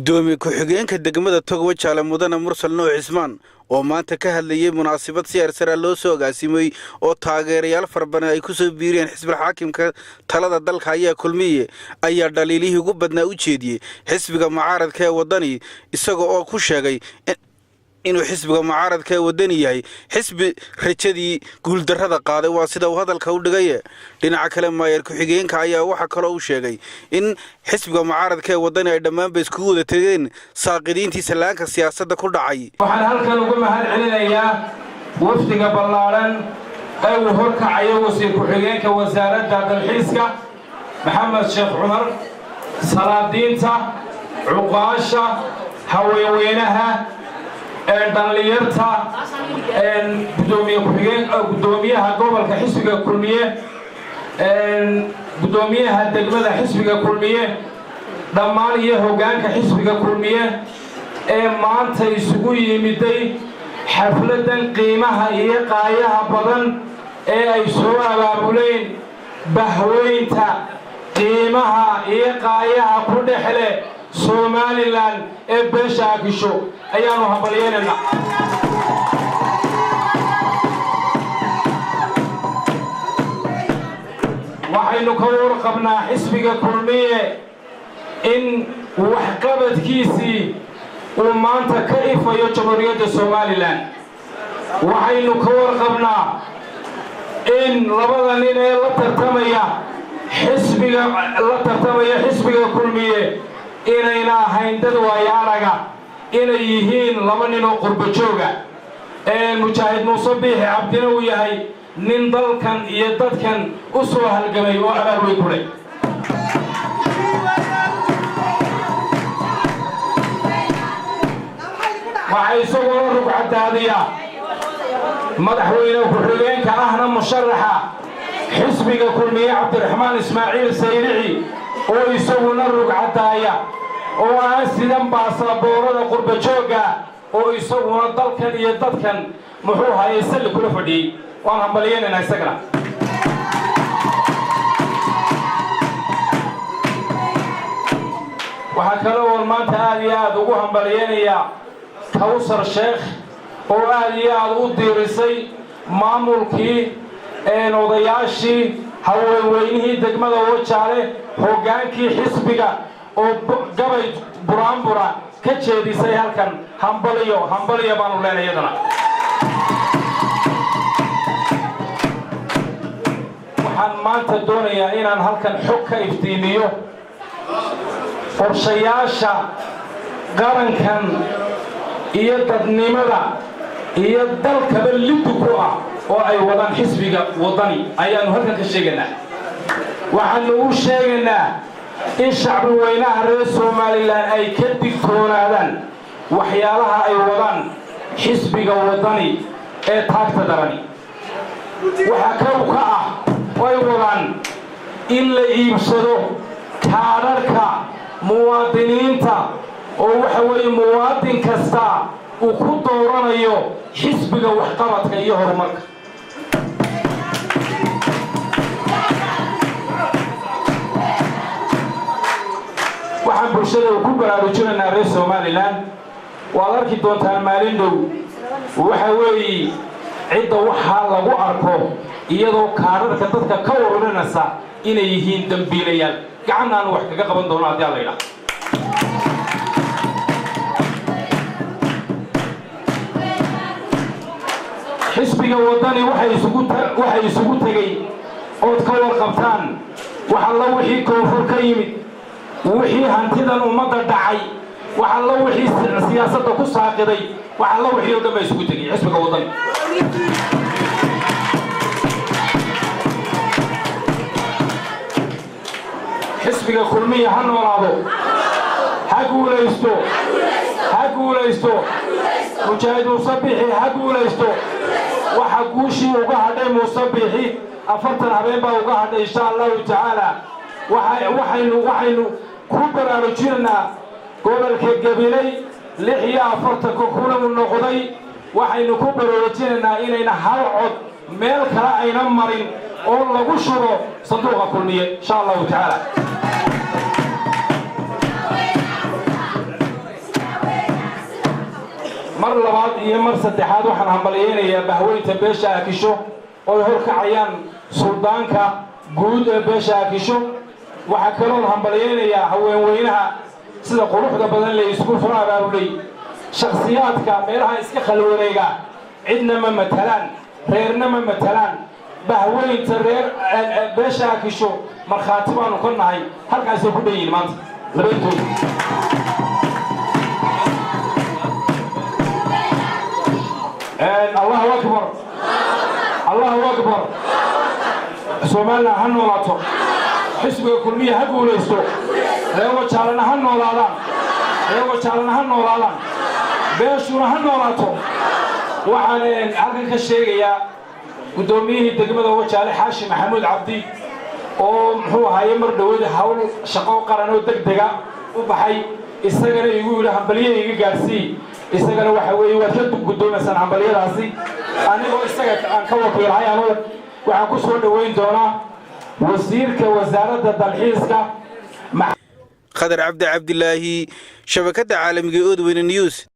gudoomiye ku-xigeenka degmada Togwa Jaale Mudane Mursal Nuux Cismaan oo maanta ka hadlayay munaasabad siyaasadeed loo soo agaasimay oo taageerayaal farabadan ay ku soo biireen xisbiga xaakimka talada dalka ayaa kulmiye ayaa dhaliilihii ugu badnaa u jeediyay xisbiga mucaaradka ee wadani isagoo oo ku sheegay inuu xisbiga mucaaradka wadani yahay xisbi rajadii guuldarrada qaaday waa sida uu hadalka u dhigay dhinaca kale maayar ku-xigeenka ayaa waxa kale uu sheegay in xisbiga mucaaradka wadani ay dhammaanba isku wada tageen saaqidiintii salaanka siyaasadda ku dhacay waxaan halkan uga mahad celinayaa wafdiga ballaaran ee uu horkacayo wasiir ku-xigeenka wasaaradda dalxiiska maxamed sheekh cumar salaadiinta cuqaasha haweenweynaha dhalinyarta gudoomiyaha gobolka xisbiga kulmiye gudoomiyaha degmada xisbiga kulmiye dhammaan iyo hoggaanka xisbiga kulmiye ee maanta isugu yimiday xafladan qiimaha iyo qaayaha badan ee ay soo abaabuleen bahweynta qiimaha iyo qaayaha ku dhexle Somaliland ee beesha Agisho ayaanu hambalyeynaa waxaynu ka warqabnaa xisbiga kulmiye in waxqabadkiisii uu maanta ka ifayo jamhuuriyadda Somaliland waxaynu ka warqabnaa in labada nin ee la tartamaya xisbiga kulmiye inayna ahayn dad waayaanaga inay yihiin laba nin oo qurbo jooga mujaahid muuse biixi cabdina uu yahay nin dalkan iyo dadkan u soo halgamay oo abaal weyn ku leh waxay isagoo rugcadaadiya madaxweyne ku-xigeenka ahna musharaxa xisbiga kulmiye cabdiraxmaan ismaaciil saylici oo isaguna rugcadaaya oo aan sidan baasaboorada qurbo jooga oo isaguna dalkan iyo dadkan muxuu hayay salli kula fadhiyay waan hambalyeynaa isagana waxa kale oo maanta aad iyo aad ugu hambalyeynaya Kawsar Sheekh oo aad iyo aad u diirisay maamulkii odayaashii haweenweynihii degmada Wajaale hoggaankii xisbiga oo gabay buraanbura ka jeedisay halkan hambaliyo baanu leenahay iyadana waxaan maanta doonayaa inaan halkan xog ka iftiimiyo qorshayaasha qarankan iyo dadnimada iyo dalkaba liddu ku ah oo ay wadaan xisbiga wadani ayaanu halkan ka sheegaynaa waxaanu u sheegaynaa in shacbi weynaha reer Somaliland ay ka digtoonaadaan waxyaalaha ay wadaan xisbiga wadani ee taagta darani waxa ka ah way wadaan in la iibsado kaadharka muwaadiniinta oo waxa weeye muwaadin kasta uu ku dooranayo xisbiga waxqabadka iyo horumarka waxaan bulshada ku baraarujinaynaa reer Somaliland waad arki doontaan maalin dhow waxa weeye cidda waxa lagu arko iyadoo kaararka dadka ka waranaysa inay yihiin dambiilayaal gacanaan wax kaga qaban doono haddii la yiraahdo xisbiga wadani waxay isugu tagay oo ka warqabtaan waxa la wixii koonfur ka yimid wixii hantidan ummadda dhacay waxa la wixii siyaasadda ku saaqiday waxa la wixii oo dhan isugu tagay xisbiga wadani xisbiga kulmiye ha noolaado ha guulaysto mujaahid muuse biixi ha guulaysto waxa guushii uga hadhay muuse biixi 40 habeen baa uga hadhay insha Allahu tacaala waxaynu ku baraarujinaa gobolka Gabiley 46 kuna noqday waxaynu ku baraarujinaa inayna hal cod meel kale ayna marin oo lagu shubo sanduuqa kulmiye insha Allahu tacaala mar labaad iyo mar saddexaad waxaan hambaliyeynayaa bahweynta beesha Akisho oo horkacayaan suldaanka guud ee beesha Akisho waxa kaloo hambaliyeynayaa haweenweynaha sida quruxda badan la isku faraabulay shakhsiyaadka meelaha iska khalwareega cidna ma matalaan reerna ma matalaan bahweynta reer beesha Akisho markhaati baanu ka nahay halkaas ku dhayin maanta labayntood الله أكبر الله أكبر سومالنا هنولاتو حسب كلمية هقول يستو لو تشارنا هنولالان لو تشارنا هنولالان بيشونا هنولاتو وعلى عقل كشيء يا قدوميه دقمة وجهه حاشي محمود عبدي هو هاي مردود حول شقاق قرنو دقدقة وبحي استجنا يقول همبليه يجي جالسي استجنا وحوي وشد قدوم مثلا همبليه راسي أنا هو استجنا عن كوا في الحياة أنا وعن كسر دوين دونا وزير كوزارة التلحيز خضر عبد الله شبكة عالم جود وين نيوز